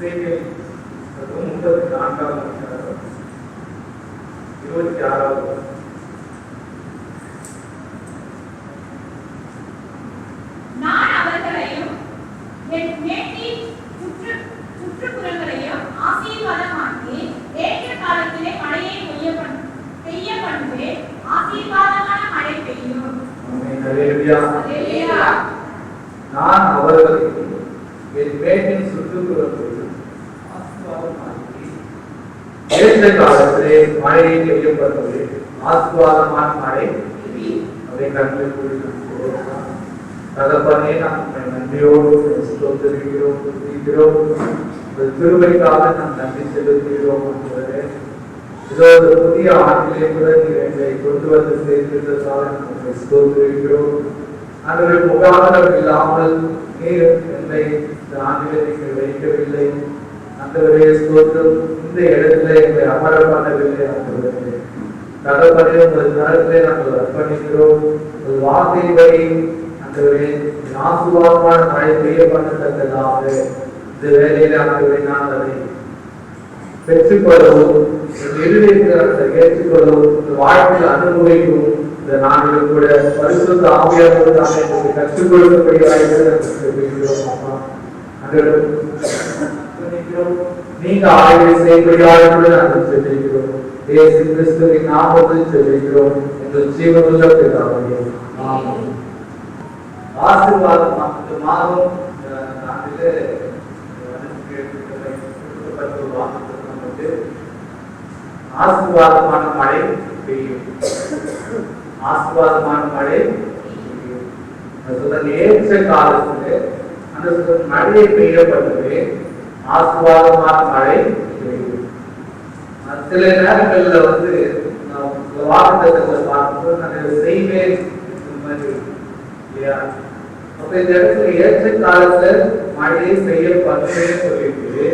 26. நான் அவர்களையும் என் மேட்டின் சுற்றுப்புறங்களையும் ஆசீர்வாதமாக்கி ஏற்ற காலத்திலே மழையை பெய்ய பண்ணுவேன். ஆசீர்வாதமான மழை பெய்யும். நான் அவர்களையும் என் மேட்டின் சுற்றுப்புறங்களையும் ஆசீர்வாதமாக்கி ஏற்ற காலத்திலே மழையை பெய்ய பண்ணுவேன். ஆசீர்வாதமான மழை அதை கண்டு தகப்பனே, நாம் நன்றியோடு ஸ்தோத்திரிக்கிறோம், துதிக்கிறோம். திருவைக்காக நாம் நன்றி செலுத்துகிறோம். இதோ ஒரு புதிய ஆண்டிலே கூட நீர் எங்களை கொண்டு வந்து சேர்ந்ததற்காக நாம் ஸ்தோத்திரிக்கிறோம். அந்த முகாந்திரம் இல்லாமல் நீர் என்னை இந்த ஆண்டிலே நீங்கள் வைக்கவில்லை. அந்த ஸ்தோத்திரம் இந்த இடத்துல எங்களை அமர பண்ணவில்லை. அந்த தகப்பனே, உங்கள் நேரத்திலே நாங்கள் அர்ப்பணிக்கிறோம். ஒரு வார்த்தைப்படி ஆசீர்வாதமான மழை பெய்ய பண்ணத்தக்கதாக இந்த வேலையில நான் அதை பெற்றுக்கொள்ளவும், ஏற்றுக்கொள்ளவும், வாழ்க்கையில் அனுபவிக்கவும் இந்த நாளில் கூட பரிசுத்த ஆவியானவர் நாங்கள் கற்றுக் கொடுக்கக்கூடிய நீங்க ஆய்வு செய்யக்கூடிய நாங்கள் செல்கிறோம். இயேசு கிறிஸ்துவின் நாமத்தில் செல்கிறோம். எங்கள் ஜீவனுள்ள பிதாவே, ஆமென். ஆசீர்வாதம் மாதம் ஆசீர்வாதமான மழை பெய்யும். ஆசீர்வாதமான மழை ஏற்ற காலத்தில் அந்த மழையை பெய்யப்பட்டது. ஆசீர்வாதமான மழை பெய்யும். சில நேரங்கள்ல வாக்குத்தத்தங்களை பார்க்கும்போது நான் செய்வேன் இல்லையா? அப்ப இந்த இடத்துல ஏற்ற காலத்துல மழையை பெய்ய பண்ணுவேன்னு சொல்லிட்டு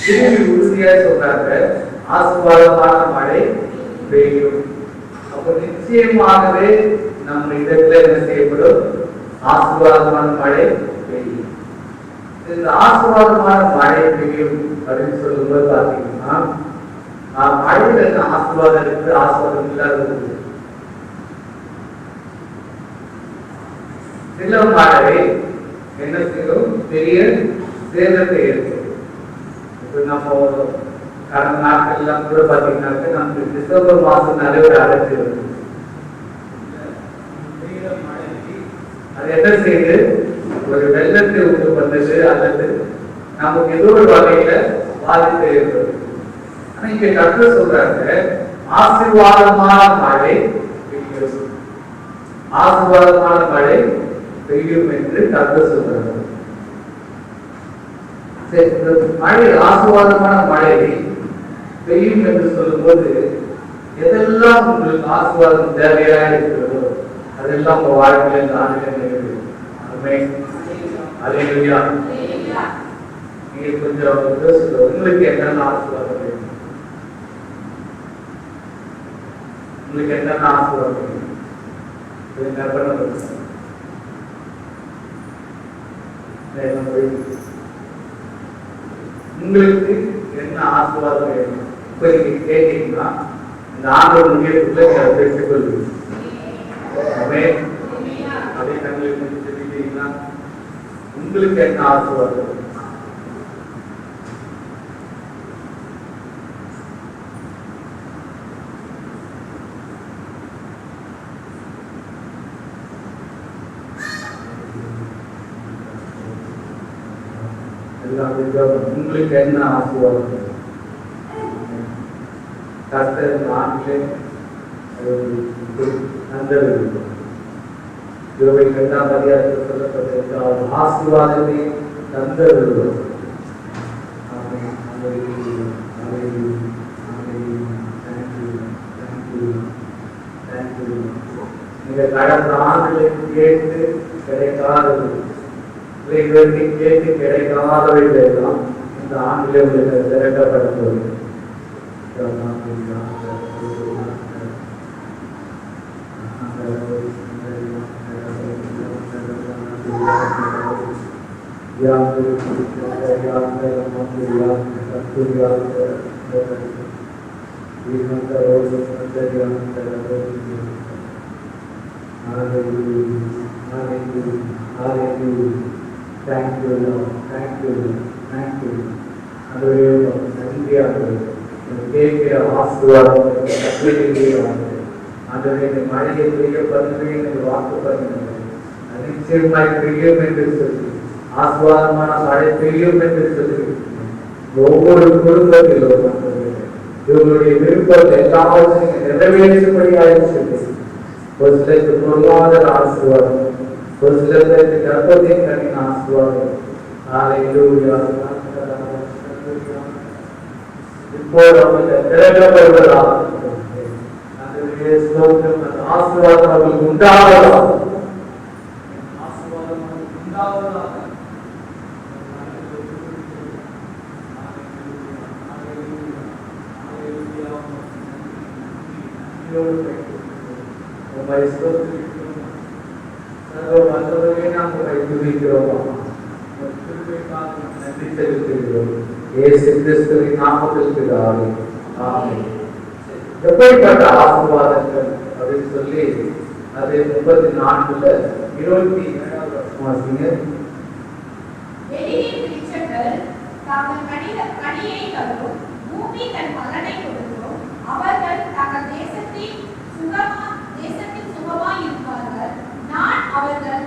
திரும்பி உறுதியா சொல்றாங்க, ஆசீர்வாதமான மழை பெய்யும். அப்ப நிச்சயமாகவே நம்ம இடத்துல என்ன செய்யப்படும்? ஆசீர்வாதமான மழை பெய்யும். இந்த ஆசீர்வாதமான மழை பெய்யும் அப்படின்னு சொல்லும்போது பாத்தீங்கன்னா, மழையில என்ன ஆசீர்வாதம் இருக்கு, ஆசீர்வாதம் இல்லாதது. சில மழை என்ன செய்யும்? பெரிய சேதத்தை ஏற்படும். இப்ப நம்ம கடந்த நாட்கள் எல்லாம் கூட பாத்தீங்கன்னாக்க நமக்கு டிசம்பர் மாசம் நிறைய ஒரு அழைச்சி வருது. அது என்ன செய்யுது? ஒரு வெள்ளத்தை உண்டு பண்ணது அல்லது நமக்கு ஏதோ ஒரு வகையில பாதிப்பு ஏற்படுது. ஆனா இங்க கர்த்தர் சொல்றாங்க, ஆசீர்வாதமான மழை பெய்யும். ஆசீர்வாதமான மழை பெய்யும் என்று கர்த்தர் சொல்றாங்க. மழை ஆசீர்வாதமான மழை பெய்யும் என்று சொல்லும்போது எதெல்லாம் உங்களுக்கு ஆசீர்வாதம் தேவையா இருக்கிறதோ அதெல்லாம் உங்க வாழ்க்கையில நாளிலே நிறைவேறும். அல்லேலூயா. நீங்க கொஞ்சம் உங்களுக்கு என்னென்ன ஆசீர்வாதம் வேணும்? உங்களுக்கு என்னென்ன ஆசீர்வாதம் வேணும்? கற்பனை பண்ணுங்க. உங்களுக்கு என்ன ஆசீர்வாதம் வேணும்? இப்ப நீங்க கேட்டீங்கன்னா இந்த ஆண்டவர் முக்கியத்துவத்தை பெற்றுக்கொள்வீங்க. அதே தங்களுக்கு சொல்லிட்டீங்கன்னா உங்களுக்கு என்ன ஆசீர்வாதம்? உங்களுக்கு என்ன ஆசீர்வாதம்? கர்த்தர் நாட்டிலே சொல்லப்பட்டிருக்க ஆசீர்வாதத்தை தந்தருள்வோம். நீங்க கடந்த ஆண்டுகளை கேட்டு கிடைக்காதது, கேட்டு கிடைக்காதவைகள் எல்லாம் இந்த ஆண்டிலே உங்களுக்கு திரட்டப்பட Thank you, Lord. Thank you, Lord. Thank you. நன்றியாக கேட்கிற ஆசீர்வாதம் ஆண்டவரே இந்த மழையை பெய்ய பண்ணுவேன் என்று வாக்கு பண்ணுங்கள். நிச்சயமாய் பெய்யும் என்று சொல்லி ஆசீர்வாதமான மழை பெய்யும் என்று சொல்லி ஒவ்வொரு குடும்பத்திலும் இவர்களுடைய விருப்பத்தை எல்லாவற்றையும் நிறைவேற்றும்படியாக சொல்லி ஒரு சிலருக்கு பொருளாதார ஆசீர்வாதம், ஒரு சிலருக்கு கர்ப்பத்தின் கண்ணின் ஆசீர்வாதம். இப்போது அவர்கள் திறக்கப்படுவதாக ஆசீர்வாதம் அவர்களுக்கு உண்டாவதாக எப்படிப்பட்ட ஆசீர்வாதங்கள் அப்படின்னு சொல்லி அது 34:27 பூமி தன் பலனை கொடுக்கும். அவர்கள் தங்கள் தேசத்தின் சுகமாய் இருப்பார்கள். நான் அவர்கள்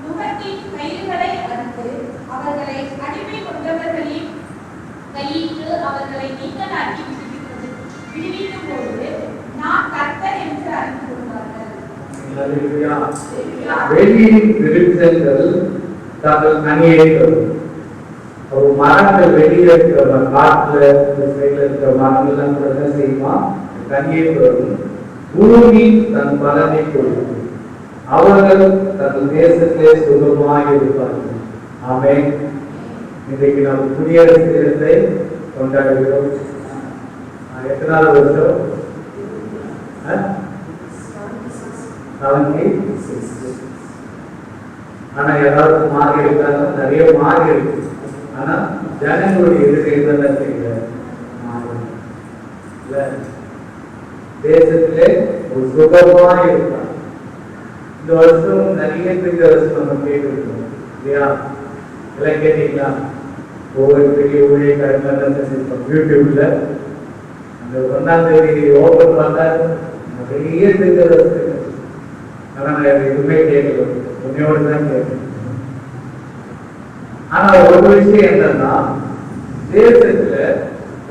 நுகத்தின் கயிறுகளை அறுத்து அவர்களை அடிமை கொண்டவர்களின் கையிட்டு அவர்களை நீங்களாக்கி விடுவிக்கும் பொழுது நான் கர்த்தர் என்று அறிந்து கொள்வார்கள். வெளியின் விருட்சங்கள் தங்கள் கனியை தரும். மரங்கள் வெளியே இருக்கிற காட்டுல இருக்கிற மரங்கள்லாம் கூட என்ன செய்யுமா? கனியை தரும். பூமி தன் பலனை கொடுக்கும். அவர்கள் தங்கள் தேசத்திலே சுகமாய் இருப்பார்கள். ஆமென். இன்றைக்கு நாம் குடியரசு தினத்தை கொண்டாடுகிறோம். எத்தனாவது வருஷம்? 76. ஆனா ஏதாவது மாறி இருக்காங்க, நிறைய மாறி இருக்கு. ஆனா ஜனங்களுடைய இருக்கைகள் தேசத்திலே ஒரு சுகமா இருக்காங்க. இந்த வருஷம் நிறைய வருஷம் நம்ம கேட்டிருக்கோம் இல்லையா? எல்லாம் கேட்டீங்களா? ஒவ்வொரு பெரிய ஊழியக்காரங்க யூடியூப்ல அந்த 1ஆம் தேதி ஓபன் பண்ணா நிறைய தெரிஞ்ச ஆனா நான் எதுவுமே கேட்கல, உன்னையோடு தான் கேட்கணும். ஆனா ஒரு விஷயம் என்னன்னா, தேசத்துல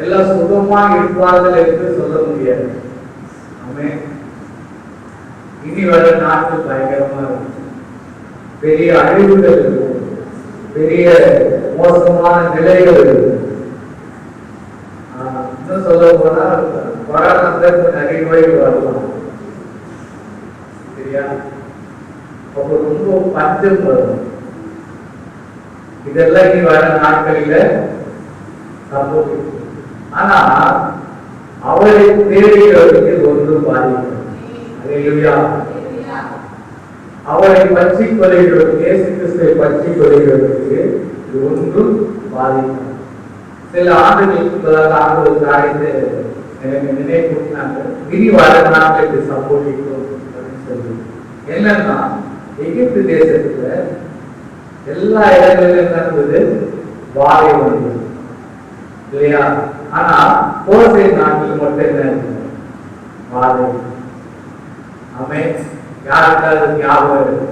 எல்லாம் சுகமா இருப்பார்கள் என்று சொல்ல முடியாது. ஆமென். இனி வர நாட்கள் பயங்கரமா இருக்கும். பெரிய அழிவுகள் இருக்கும், பெரிய மோசமான நிலைகள் இருக்கும். இன்னும் சொல்ல போனா கொரோனா நிறைய நோய்கள் வரலாம். சரியா? அப்ப ரொம்ப பஞ்சம் வரும். இதெல்லாம் இனி வர நாட்களில சம்பவிக்கும். ஆனா அவரை தேடுகிறவர்களுக்கு ஒன்றும் பாதிக்கும். அல்லேலூயா. அவரை பற்றி கொள்கிறவர்களுக்கு, இயேசு கிறிஸ்துவை பற்றி கொள்கிறவர்களுக்கு இது ஒன்றும் பாதிக்கும். சில ஆண்டுகளுக்கு ஒரு காரியத்தை எனக்கு நினைவுறுத்தினாங்க. இனி வர நாட்களுக்கு சம்பவிக்கும் அப்படின்னு சொல்லி. என்னன்னா, எகிப்து தேசத்துல எல்லா இடங்களிலும் நடந்தது வாழை வந்தது இல்லையா? ஆனா கோசை நாட்டில் மட்டும் என்ன வாழை. ஆமே. யாருக்காவது ஞாபகம்?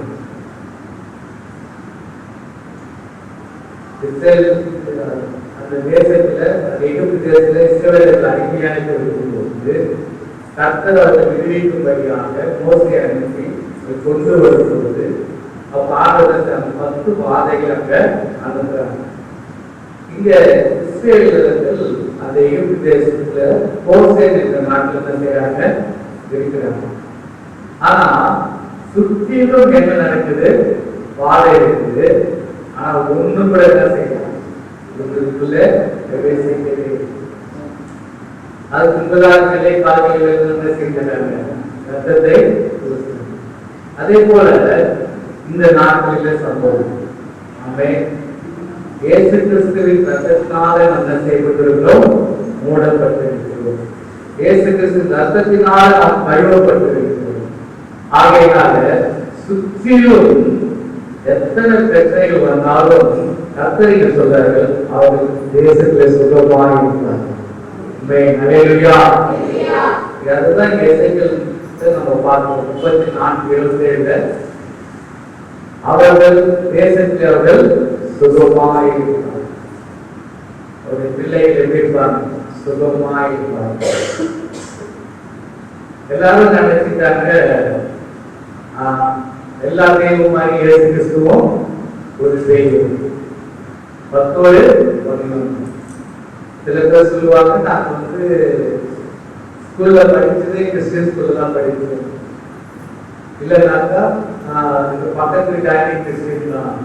அந்த தேசத்துல, எகிப்து தேசத்துல இஸ்ரவேலர்கள் அடிமையாக இருக்கும்போது கர்த்தர் அவர்களை விடுவிக்கும்படியாக மோசேயை அனுப்பி கொண்டு வரும்போது ஆண்டவர் 10 வாதைகள் அங்க அனுப்புறாங்க. இங்க இஸ்ரவேலர்கள் அந்த எகிப்து தேசத்துல கோசேன் என்ற நாட்டில் என்ன செய்யறாங்க? இருக்கிறாங்க. ஆனா சுற்றிலும் என்ன நடக்குது? வாழை இருக்குது. ஆனா ஒண்ணு கூட என்ன செய்யலாம்? உங்களுக்குள்ள பிரவேசிக்கவே. அதுக்கு முதலாக நிலை கால்களில் என்ன செய்கிறாங்க? ரத்தத்தை. அதே போல இந்த நாட்களில் சம்பவம். ஆமென். இயேசு கிறிஸ்துவின் ரத்தத்தினால நம்ம செய்யப்பட்டிருக்கிறோம், மூடப்பட்டிருக்கிறோம். இயேசு கிறிஸ்துவின் ரத்தத்தினால நாம் கழுவப்பட்டிருக்கிறோம். ஆகையினால சுற்றிலும் எத்தனை பிரச்சனைகள் வந்தாலும் கர்த்தர் சொல்றார்கள், அவர்கள் தேசத்துல சுகமாக இருக்கிறார்கள். அதுதான் எசைகள் நம்ம பார்க்கிறோம். 34:27 அவர்கள் தேசத்தில் அவர்கள் சுகமாக இருக்கிறார்கள். ஒரு பிள்ளைகள் எப்படி இருப்பாங்க? சுகமாக இருப்பாங்க. எல்லாரும் நினைச்சிட்டாங்க எல்லா தெய்வம் மாதிரி இயேசு கிறிஸ்துவும் ஒரு தெய்வம். 10:11 சில பேர் சொல்லுவாங்க, நான் ஸ்கூல்ல படிச்சதே கிறிஸ்டியன் ஸ்கூல்ல தான் படிச்சேன், இல்லைனாக்கா பக்கத்து வீட்டாண்டி கிறிஸ்டியன் தான்,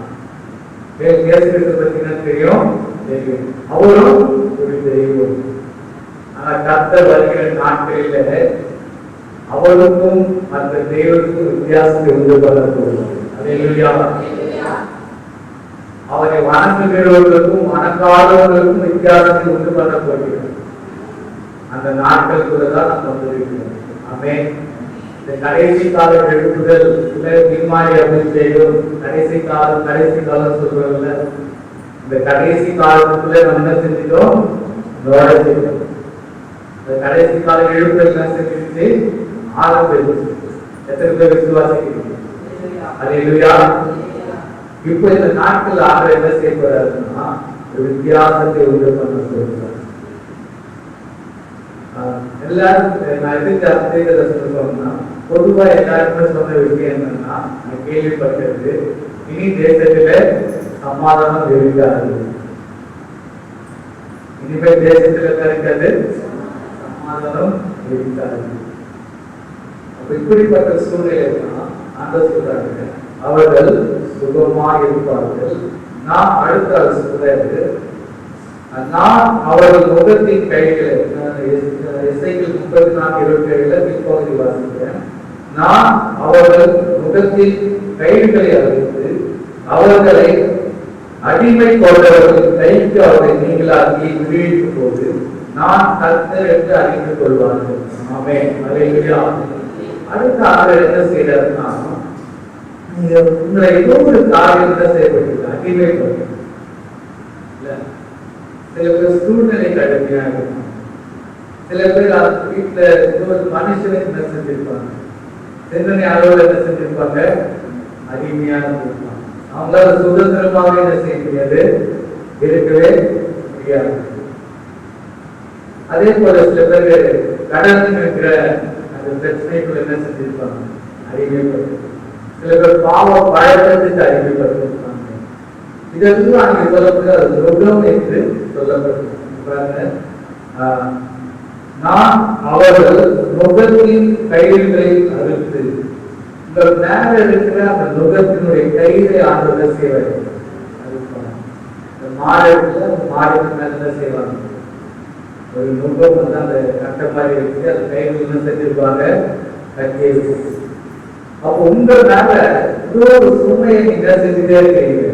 இயேசு கிறிஸ்து பத்தினா தெரியும். அவரும் ஒரு தெய்வம். ஆனா கர்த்தர் வருகிற நாட்களில் அவருக்கும் மற்ற தெய்வத்துக்கும் வித்தியாசத்தை உண்டு பண்ணக்கூடும். அல்லேலூயா. அவரை வணங்குகிறவர்களுக்கும் வணங்காதவர்களுக்கும் வித்தியாசத்தை உண்டு பண்ண போகிறோம். அந்த நாட்களுக்குள்ளதான் நம்ம வந்திருக்கிறோம். ஆமென். இந்த கடைசி கால எழுப்புதல் இல்லை தீர்மானி அப்படின்னு செய்யும். கடைசி காலம் சொல்றோம்ல, இந்த கடைசி காலத்துக்குள்ள நம்ம என்ன செஞ்சிட்டோம்? நுழைஞ்சிட்டோம். இந்த கடைசி கால எழுப்புதல் என்ன செஞ்சிருச்சு? ஆரம்பிச்சு. எத்தனை பேர் விசுவாசிக்கிறீங்க? அல்லேலூயா. இப்போ இந்த நாட்கள் ஆக என்ன செய்யப்படுறாருன்னா ஒரு வித்தியாசத்தை உண்டு பண்ண சொல்றாரு. எல்லாரும் நான் எதிர்த்து சொல்லணும்னா பொதுவா எல்லாருமே சொன்ன விஷயம் என்னன்னா, நான் கேள்விப்பட்டது, இனி தேசத்துல சமாதானம் இருக்காது. இனிமேல் தேசத்துல இருக்கிறது சமாதானம் இருக்காது. அப்ப இப்படிப்பட்ட சூழ்நிலை ஆண்டவர் சொல்றாங்க, அவர்கள் சுகமாக இருப்பார்கள். நான் அடுத்த சொல்றாரு, நான் அவர்கள் முகத்தின் கைகளை, எசேக்கியேல் 34:27 பிற்பகுதி வாசிக்கிறேன். நான் அவர்கள் முகத்தின் கைகளை அறுத்து அவர்களை அடிமை கொண்டவர்கள் கைக்கு அவர்களை நீங்களாக்கி விடுவிக்கும் போது நான் கர்த்தர் என்று அறிந்து கொள்வார்கள். ஆமென். அல்லேலூயா. அடுத்த ஆண்டவர் என்ன செய்யறாருன்னா, உங்களை ஏதோ ஒரு காரியம் என்ன செய்யப்பட்டிருக்க அடிமை கொண்டு. சில பேர் சூழ்நிலை கடுமையா இருக்கும். சில பேர் வீட்டுல ஒரு மனுஷனை என்ன செஞ்சிருப்பாங்க, சிந்தனை அளவில் என்ன செஞ்சிருப்பாங்க, அடிமையான இருப்பாங்க. அவங்களால சுதந்திரமாக என்ன செய்ய முடியாது, இருக்கவே முடியாது. அதே போல சில பேர் கடந்து இருக்கிற அந்த பிரச்சனைக்குள்ள என்ன செஞ்சிருப்பாங்க, அடிமைப்பட்டு. சில பேர் பாவ பழக்கத்துக்கு அடிமைப்பட்டிருப்பாங்க. இதெல்லாம் அங்கே சொல்லப்படுது துரோகம் என்று சொல்லப்பட்டிருப்பாங்க. நான் அவர்கள் நுகத்தின் கயிறுகளை அறுத்து, உங்கள் மேல இருக்கிற அந்த நுகத்தினுடைய கயிறை ஆண்டவர் செய்வார். மாடுல மாடுக்கு மேல செய்வாங்க. ஒரு நுகம் வந்து அந்த கட்ட மாதிரி இருக்கு, அந்த கயிறு என்ன செஞ்சிருப்பாங்க, கட்டி இருக்கும். அப்போ உங்க மேல ஒரு சுமையை நீங்க செஞ்சுட்டே இருக்கீங்க,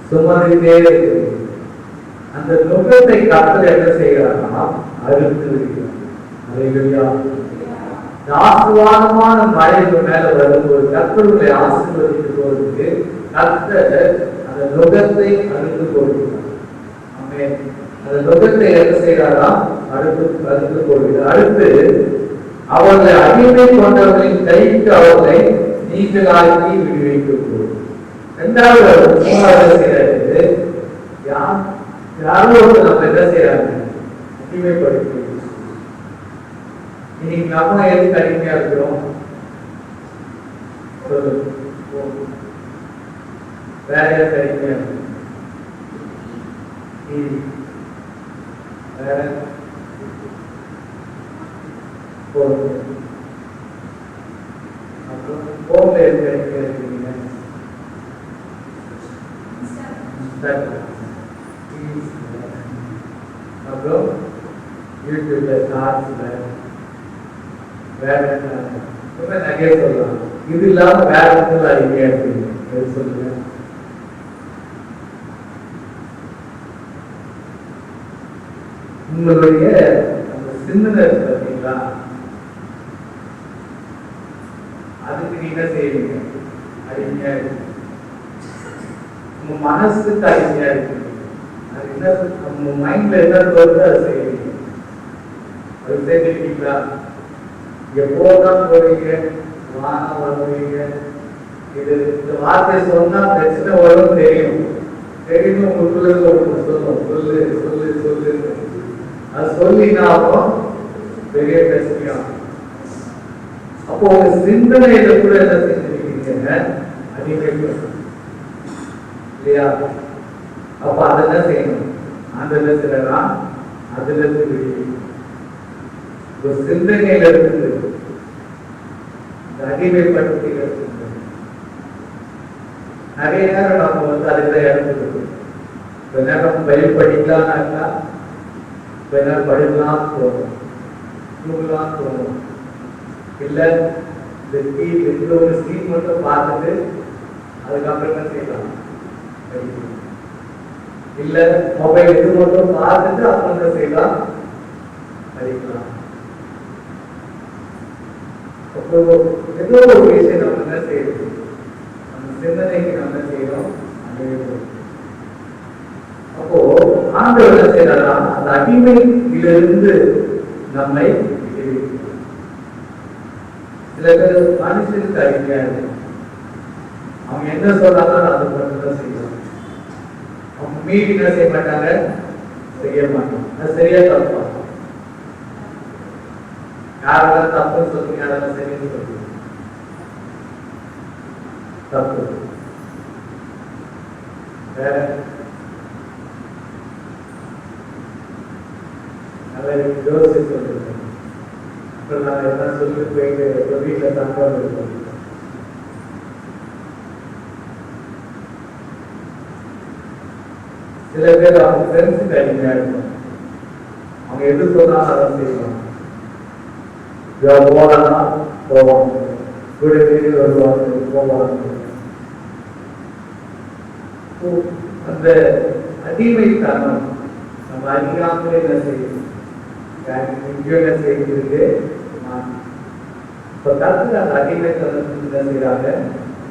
சுமந்துட்டே இருக்கிறீங்க. அந்த நுகத்தை கர்த்தர் என்ன செய்கிறார்னா அறுத்து இருக்கிறார். ஆசீர்வாதமான மழை மேல வரும்போது கர்த்தருடைய ஆசீர்வதித்து போவதற்கு கர்த்தர் அந்த நுகத்தை அறுத்து கொடுக்கிறார். அந்த நுகத்தை என்ன செய்கிறாரா, அறுத்து கொடுக்கிறார். அடுத்து அவர்களை அடிமை கொண்டவர்களின் கைக்கு அவர்களை நீங்களாக்கி விடுவிக்க. இரண்டாவது செய்யறது யாரோ நம்ம என்ன செய்யறாங்க, அடிமைப்படுத்தி. இன்னைக்கு நம்ம எதுக்கு அடிமையா இருக்கிறோம்? வேற எதுக்கு அடிமையா இருக்கும்? வேற போன்ல எதுக்கு அடிமையா இருக்கீங்க? அப்புறம் யூடியூப்ல ஷார்ட்ஸ்ல வேற நிறைய சொல்லலாம். இது இல்லாம வேற அடிமையா இருக்கீங்க சொல்லுங்க. உங்களுடைய அந்த சிந்தனை பார்த்தீங்களா, அதுக்கு நீங்க செய்வீங்க. அடிமையா இருக்கு. உங்க மனசுக்கு அடிமையா இருக்கு. அது என்ன உங்க மைண்ட்ல என்ன தோணுதோ அதை செய்வீங்க. அது செய்வீங்களா? எப்போதான் போறீங்க, வாங்க வருவீங்க. இது இந்த வார்த்தை சொன்னா பிரச்சனை வரும் தெரியும். தெரியும் உங்களுக்குள்ள சொல்லும் சொல்லு சொல்லு சொல்லு. அது சொல்லினாலும் பெரிய பிரச்சனையாகும். அப்போ உங்க சிந்தனையில கூட என்ன செஞ்சிருக்கீங்க, அடிமைப்படுத்தும் இல்லையா? அப்ப அதெல்லாம் செய்யணும். அந்த இடத்துலதான் அதுல இருந்து சிந்தனையில இருந்து அடிமைப்படுத்தி நிறைய நேரம் நம்ம அதுல இறந்துருக்கோம். கொஞ்ச நேரம் பயில் படிக்கலாம்னாக்கா கொஞ்ச நேரம் படிக்கலாம் தோணும், தூங்கலாம் தோணும். இல்ல இந்த ஒரு சீன் மட்டும் பார்த்துட்டு அதுக்கப்புறம் என்ன செய்யலாம், இல்ல மொபைல் இது மட்டும் பார்த்துட்டு அப்புறம் என்ன செய்யலாம், படிக்கலாம். அப்போ ஏதோ ஒரு விஷயம் நம்ம என்ன செய்யறது, நம்ம சிந்தனைக்கு நம்ம என்ன செய்யறோம். அப்போ ஆண்டவர் என்ன செய்யறா, அந்த அடிமையிலிருந்து நம்மை சில பேர் மனுஷனுக்கு அடிமையா இருக்கும். அவங்க என்ன சொல்றாங்களோ அதை மட்டும் தான் செய்வாங்க. அவங்க மீறி என்ன செய்ய மாட்டாங்க, செய்ய மாட்டாங்க. அது சரியா தப்பா? யாரெல்லாம் தப்புன்னு சொல்றீங்க, அதெல்லாம் சரின்னு சொல்றீங்க. தப்பு வேற நல்லா யோசிச்சு சொல்றேன். அப்புறம் நான் எல்லாம் சொல்லிட்டு போயிட்டு வீட்டுல தங்காம இருக்கோம். சில பேர் அவங்க ஃப்ரெண்ட்ஸுக்கு அடிமையா இருக்கும். அவங்க எது சொன்னாலும் அதை செய்வாங்க. போனா போவாங்க, வீடு வீடு வருவாங்க, போவாங்க. அந்த அடிமைத்தனம் நம்ம அறியாமலே என்ன செய்யும், என்ன செய்கிறது. இப்ப கருத்து அந்த அடிமைத்தனத்துக்கு என்ன செய்யறாங்க,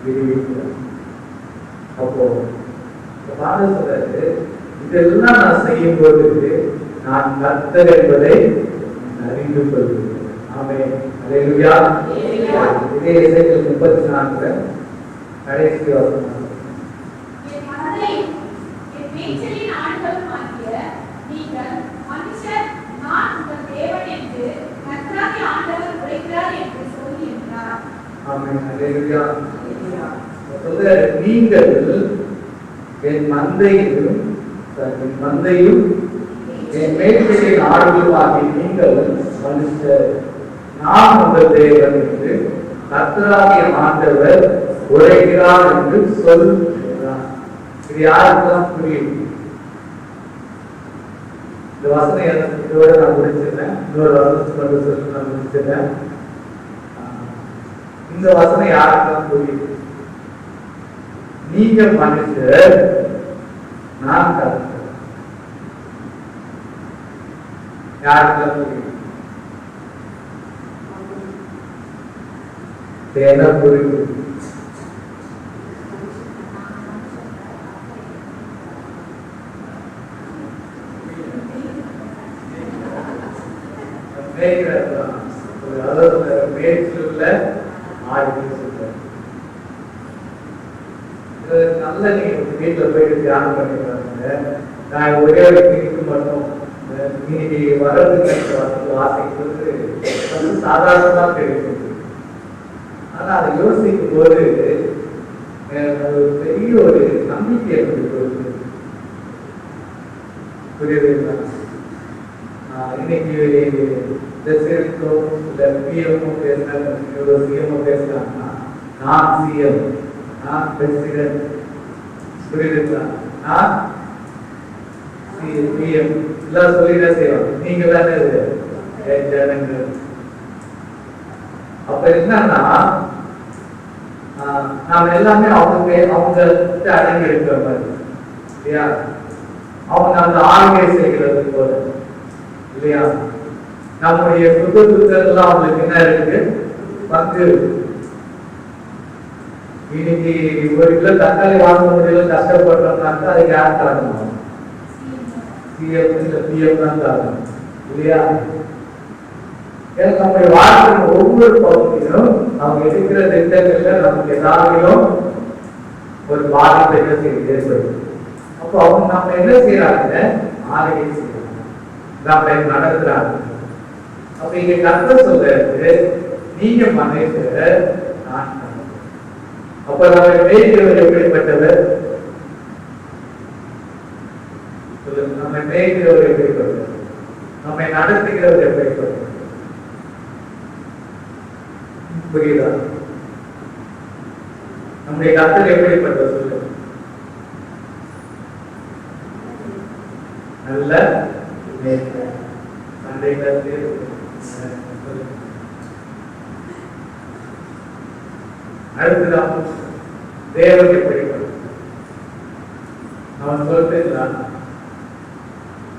விரிவிக்கிறாங்க. அப்போ பாட சொல்றது, இதெல்லாம் நான் செய்யும் போது நான் கர்த்தர் என்பதை அறிந்து கொள்கிறேன். ஆமென். அல்லேலூயா. இதே எசேக்கியேல் 34 கடைசி வசனம். என் மனதையும் என் பேச்சலின் ஆண்டவருமாகிய நீங்கள் மனுஷர் நான் உங்கள் தேவன் என்று கர்த்தராகிய ஆண்டவர் உரைக்கிறார் என்று சொல்லி என்றார். ஆமென். அல்லேலூயா. நீங்கள் என் மந்தையும் என் மேய்ச்சலின் ஆடுகளுமாகிய நீங்கள் மனுஷர் நான் உங்கள் தேவன் என்று கர்த்தராகிய ஆண்டவர் உரைக்கிறார் என்று சொல்கிறார். இது யாருக்கெல்லாம் புரியும்? இந்த வசனம் இதோட நான் முடிச்சிருந்தேன். இன்னொரு வசனத்தை சொல்லி நான் முடிச்சிருந்தேன். இந்த வசனம் யாருக்கெல்லாம் புரியும்? நீங்க மனுஷர், நான் கர்த்தர். யாருக்கெல்லாம் புரியும்? என்ன புரியும்? நல்ல நீங்க வீட்டுல போயிட்டு தியானம் பண்ணிடுறாங்க. நான் ஒரே ஒரு கிரிக்கு மட்டும் இன்னைக்கு வர்றதுக்கு வாசிக்கிறது சாதாரணமா கிடைக்கும். ஆனா அதை யோசிக்கும் போது பெரிய ஒரு நம்பிக்கை எனக்கு புரியுதுங்களா? இன்னைக்கு பிஎம்ஓ பேசுறாங்க, சிஎம்ஓ பேசுறாங்கன்னா நான் சிஎம், நான் பிரசிடென்ட், புரியுதுங்களா? நான் பிஎம் எல்லாம் சொல்லிதான் செய்வாங்க. நீங்க தானே ஜனங்கள். அப்ப என்னன்னா நாம எல்லாமே அவங்க அடங்கி இருக்கிற மாதிரி இல்லையா? அவங்க அந்த ஆளுகை செய்கிறது போல இல்லையா? நம்முடைய சுத்த துக்கெல்லாம் அவங்களுக்கு என்ன இருக்கு? பங்கு. இன்னைக்கு ஒரு கிலோ தக்காளி வாங்க முடியல கஷ்டப்படுறோம்னாக்கா அதுக்கு யார் காரணம்? சிஎம் இல்ல பிஎம் தான் காரணம் இல்லையா? நம்முடைய வாழ்க்கையின் ஒவ்வொரு பகுதியிலும் அவங்க எடுக்கிற திட்டங்கள்ல நமக்கு ஏதாவதும் ஒரு பாதிப்பை ஏற்படுது. அப்போ அவங்க நம்ம என்ன செய்யறாங்க? ஆளுகை செய்யறாங்க, நம்மை நடத்துறாங்க. அப்ப இங்க கர்த்தர் சொல்றது நீங்க மனைவிட நான். அப்ப நம்ம மேய்க்கிறவர் எப்படிப்பட்டவர்? சொல்லுங்க. நம்ம மேய்க்கிறவர் எப்படிப்பட்டவர்? நம்மை நடத்துகிறவர் எப்படிப்பட்டவர்? புரியுதா? நம்முடைய கர்த்தர் எப்படிப்பட்டவர்? சொல்லுங்க. நல்ல மேய்ப்பர். சண்டை கருத்து அடுத்ததான் தேவன் எப்படிப்பட்டவர்? அவன் சொல்லிட்டு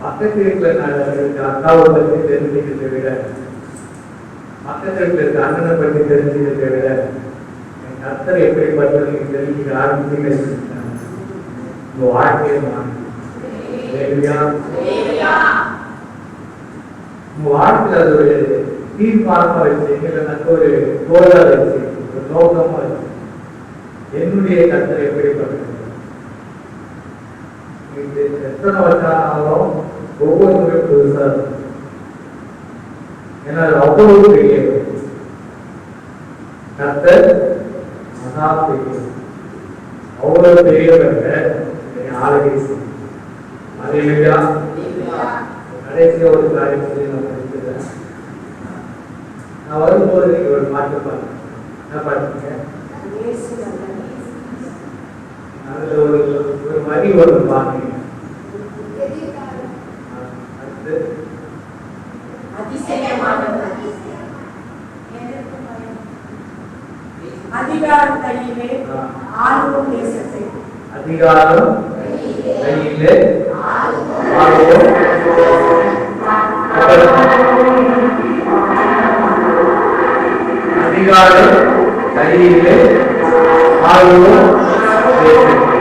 பக்கத்து வீட்டுல அக்காவை பற்றி தெரிஞ்சுக்கிறதை விட, பக்கத்து வீட்டுல இருக்க அண்ணனை பற்றி தெரிஞ்சுக்கிறதை விட என் கர்த்தர் எப்படிப்பட்டவர் நீங்க தெரிஞ்சுக்க ஆரம்பிச்சு உங்க வாழ்க்கையை மாறி உங்க வாழ்க்கையில் அது ஒரு தீர்மானமா வச்சு, இல்லைன்னாக்க ஒரு கோலா வச்சு, ஒரு நோக்கமா வச்சு என்னுடைய கர்த்தர் எப்படிப்பட்டது? எத்தனை வருஷம் ஒவ்வொரு முறையும் புதுசா இருக்கும். ஏன்னா அவ்வளவு பெரிய கர்த்தர் மகா பெரிய, அவ்வளவு பெரியவங்க ஆளுகை செய்யும். அல்லேலூயா. கடைசியா ஒரு காரியம் சொல்லி நான் படிக்கிறேன். நான் வரும்போது நீங்க ஒரு பாட்டு பாருங்க. என்ன பாட்டுங்க? அதுல ஒரு வரி ஒரு பாருங்க. அதிகாரம் கையிலே ஆளும் தேசத்தை, அதிகாரம் கையிலே ஆளும் அதிகாரம் கையிலே ஆளும் தேசத்தை,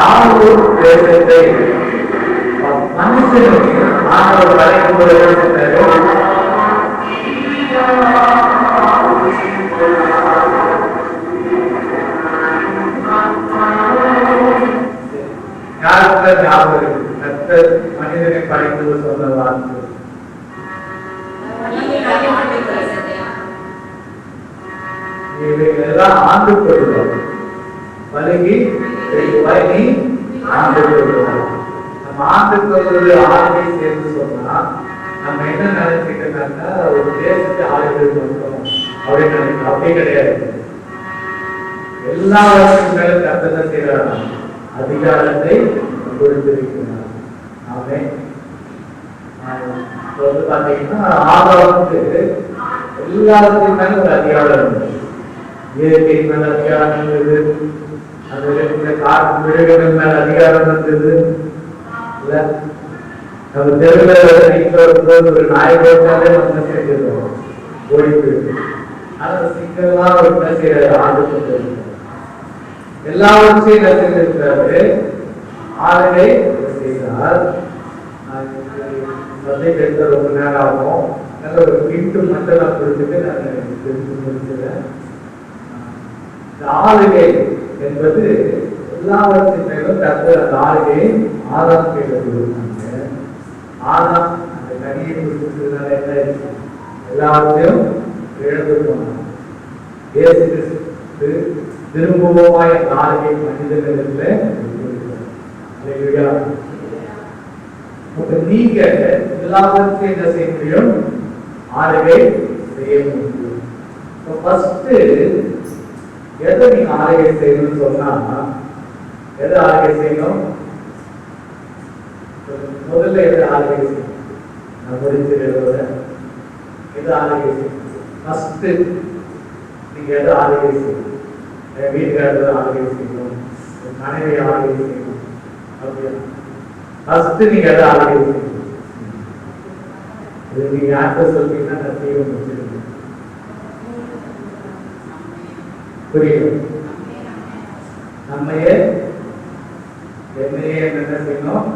ஆளும் தேசத்தை மனுஷனுக்கு ஆண்டவர் வரைக்கும் மனிதனை படைத்து சொன்ன வார்த்தை இவைகளெல்லாம் ஆண்டு கொள்ளுவோம். பழகி நீ ஆண்டு கொள்ளுவோம். நம்ம ஆண்டு கொள்வது ஆளுகை சேர்ந்து சொன்னா நம்ம என்ன நினைச்சுக்கிட்டாங்கன்னா ஒரு தேசத்தை ஆளுகை சொல்றோம் அப்படின்னு நினைக்கிறோம். அப்படி கிடையாது. எல்லா வருஷம் மேல கர்த்தர் செய்யறாங்க, அதிகாரத்தை கொடுத்திருக்கிறார். ஆமே. வந்து பாத்தீங்கன்னா ஆதாரத்துக்கு எல்லாத்துக்கும் மேல ஒரு அதிகாரம் இருந்தது. இயற்கை மேல அதிகாரம் இருந்தது, அது காற்று மிருகங்கள் மேல அதிகாரம் இருந்தது. இல்ல நம்ம தெருவில் ஒரு நாய் போட்டாலே நம்ம செஞ்சிருக்கோம், ஓடி போயிருக்கு. ஆனா சிங்கெல்லாம் ஒரு பேசுகிற ஆண்டு கொண்டு எல்லாவற்றையும் என்ன செஞ்சிருக்கிறாரு? ஆளுகை செய்தார். சந்தைக்கு ரொம்ப நேரம் ஆகும். நல்ல ஒரு வீட்டு மட்டும் நான் கொடுத்துட்டு நான் தெரிஞ்சு முடிச்சுறேன். இந்த ஆளுகை என்பது எல்லாவற்றின் மேலும் கர்த்தர் அந்த ஆளுகையை ஆதாம் கையில கொடுத்தாங்க. ஆதாம் அந்த கனியை கொடுத்ததுனால என்ன எல்லாவற்றையும் இழந்து போனாங்க. இயேசு கிறிஸ்து திரும்பவும் அந்த ஆளுகை மனிதர்களிடத்துல நீங்க எல்லாவற்றையும் என்ன செய்ய முடியும்? ஆளுகை செய்ய முடியும். எதை நீங்க ஆளுகை செய்யணும்னு சொன்னா எதை ஆளுகை செய்யணும்? முதல்ல எதை ஆளுகை செய்யணும்? நான் முடிச்சு எதை ஆளுகை செய்யணும்? நீங்க எதை ஆளுகை செய்யணும்? வீட்டுக்காரர் ஆளுகை செய்யணும், மனைவி ஆளுகை செய்யணும். அப்படியா? நீங்க எதை ஆளுகை செய்யணும்? இது நீங்க யார்கிட்ட சொல்றீங்கன்னா கத்தியை முடிச்சிருங்க. புரியுது? நம்மையே என்னையே என்ன செய்யணும்?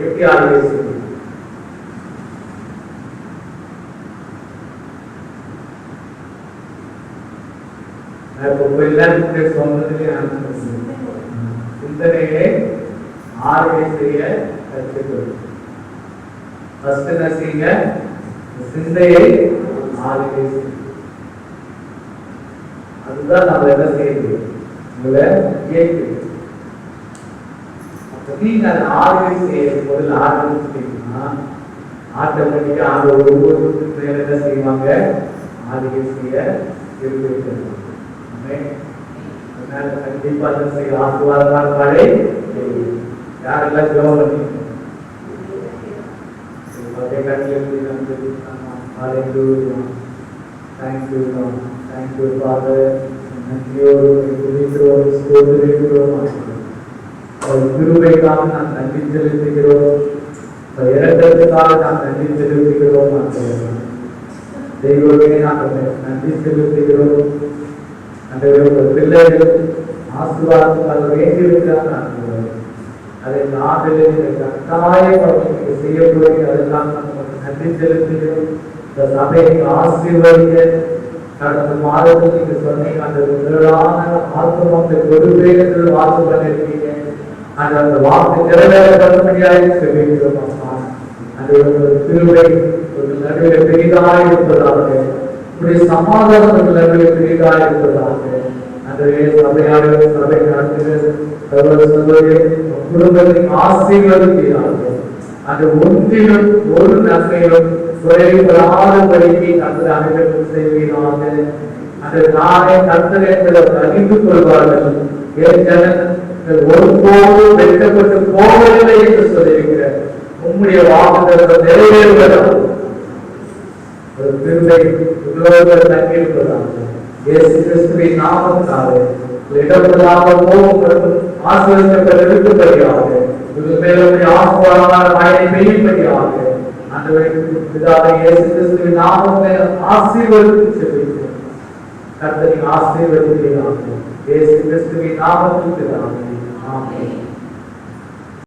எப்படி ஆளுகை செய்யணும்? எல்லாருக்கும் சொன்னதுலேயே சிந்தனையை ஆளுகை செய்ய கற்றுக்கொள்ளும். ஃபர்ஸ்ட் என்ன செய்யுங்க? சிந்தையை ஆளுகை செய்யும். அதுதான் நம்ம என்ன செய்யணும்? உங்களை கேட்குது. நீங்க அந்த ஆளுகை செய்ய முதல்ல ஆரம்பிச்சீங்கன்னா ஆட்டோமேட்டிக்கா அந்த ஒவ்வொருத்தருக்கு மேல என்ன செய்வாங்க? ஆளுகை செய்ய இருக்கிறது. அதனால கண்டிப்பா செய்ய ஆசீர்வாதமான பாடை யாரெல்லாம் ஜெபம் பண்ணீங்க? Thank you, Lord. Thank you, Father. நன்றியோடு துதிக்கிறோம், ஸ்தோத்திரிக்கிறோம். கிருபைக்காக நான் நன்றி செலுத்துகிறோம். இரக்கத்துக்காக நான் நன்றி செலுத்துகிறோம். தெய்வமே நாங்கள் நன்றி செலுத்துகிறோம். அந்த பிள்ளைகள் ஆசீர்வாதத்தால் வேண்டியிருக்கிறார். அதை நாட்டிலே கட்டாயம் செய்யக்கூடிய அதெல்லாம் நன்றி செலுத்துகிறோம். இந்த சபையை ஆசீர்வதிக்க கடந்த மாதத்தில் நீங்க சொன்னீங்க அந்த முதலான ஆத்மத்தை பொறுப்பேற்று வாக்கு பண்ணிருக்கீங்க. அந்த வாக்கு நிறைவேறப்படும்படியாக சொல்லியிருக்கிறோம். அந்த திருவை ஒரு நடுவில் பெரிதாக இருப்பதாக, இப்படி சமாதானம் நடுவில் பெரிதாக இருப்பதாக அந்த சபையாக சபை நடத்துகிறது. குடும்பத்தை ஆசீர்வதிக்கிறார்கள். அந்த ஒன்றிலும் ஒரு நன்மையிலும் குறைபடாதபடிக்கு அந்த அனைவரும் செய்வீராக. அந்த நாளை கர்த்தர் என்பதை அறிந்து கொள்வார்கள். ஒருபோதும் வெட்கப்பட்டு போவதில்லை என்று சொல்லியிருக்கிற உம்முடைய வாக்குத்தத்தம் நிறைவேறுவதாக ஒரு திருவை உலோகத்தில் தங்கியிருப்பதாக இயேசு கிறிஸ்துவின் நாமத்தாலே இடப்படாத போகும் ஆசீர்வதிக்கப்பட இருக்கும்படியாக இவர்கள் மேலுடைய ஆசீர்வாதமான மழையை பெய்யும்படியாக அந்த பிதாவை இயேசு கிறிஸ்துவின் நாமத்தை ஆசீர்வதித்து செல்கிறோம். கர்த்தரை ஆசீர்வதிக்கிறார்கள். இயேசு கிறிஸ்துவின் நாமத்தில் பிதாவே. ஆமென்.